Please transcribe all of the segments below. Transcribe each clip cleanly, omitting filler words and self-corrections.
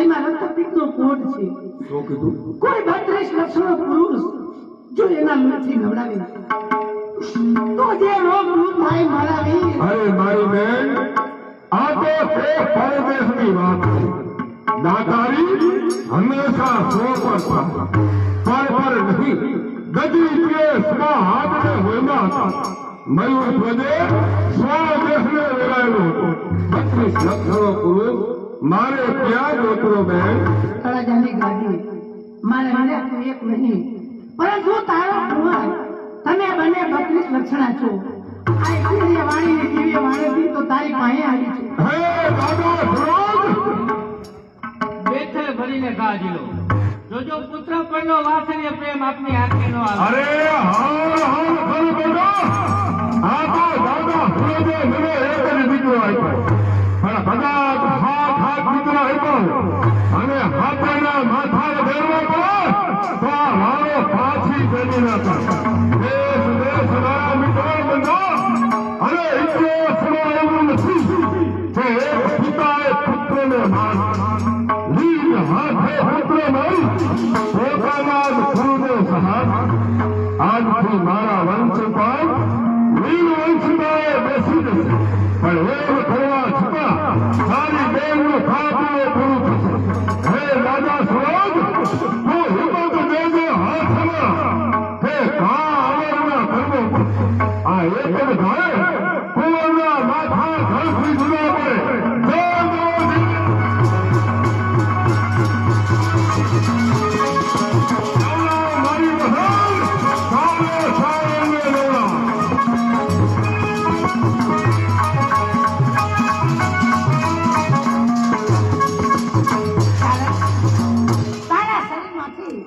એમાં રક્તપિત્તનો કોડ છે. શું કીધું? કોઈ 32 લક્ષણો પુરુષ જો એના લોહીથી નવડાવે તો જે રોગ દૂર થાય મારા વીર. અરે મારી બેન, આ તો તે પરદેશની વાત છે. દાતારી હંમેશા સો પર નહીં. ગદી કેસમાં હાથને હોયમાં મયુર ધ્વજે સ્વદેશને વેરાયેલો હતો. 32 લક્ષણો પુરુષ મારે ક્યાં ગોતરો બેન? તળાજાની ગાદી મારે મને તું એક નહીં પરંતુ તારો કુંવર તમે બંને 32 લક્ષણા છો. આ એકલી વાણીને કેવી વાણીથી તો તારી પાસે આવી છે. હે દાદા સરોજ, બેઠે ભરીને ગાજી લો. જોજો પુત્ર પરનો વાત્સલ્ય પ્રેમ આપની આંખે નો આવે. અરે હા ખરું બેટા. આ તો દાદા સરોજે મને એક જ દીકરો આપ્યો, પણ કદાચ હાથ દીકરો આપ્યો અને હાથના માથાએ ફેરવો પડે તો આ વાળો પાછી ફેરી ના થાય. દેશ મારા મિત્રો બંધો અને એટલો સમય એવું નથી કે એક પિતાએ પુત્રને લીલ હાથે પુત્ર મારી પોતાના જ ગુરુને સહાય. આજથી મારા વંશ પર લીલ વંશમાં બેસી જશે, પણ એમ કરવા છતાં સારી બેનનું ખાતું પૂરું થશે. હે રાજા સરોજ, તું હિંમત દેજો હાથમાં કે કા અમરના કરવો. આ એક જ ધારે કુંવરના માથા ઘરથી જુદા પડે. મારી બહેન સામે સામે લેવા. તારા શરીરમાંથી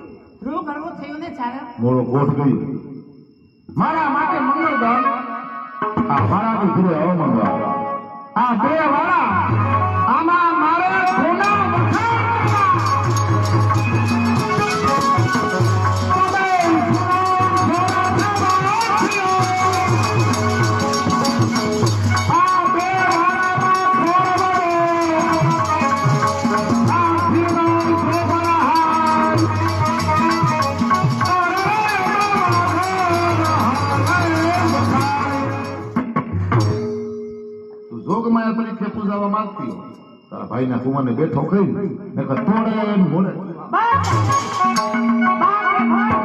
રોગ હળવો થયો ને ચારણ? મોળો ગોઠ ગઈ. મારા માટે મંગળદાન આ મારાની ઘરે અવમંગળ. આ બે વાળા આમાં મારે સોના જોગમાયા પરીક્ષા પૂજાવા માંગતી હોય તારા ભાઈના કુમારને બેઠો કઈ નકર તોડે મોડે. બાપ! બાપ!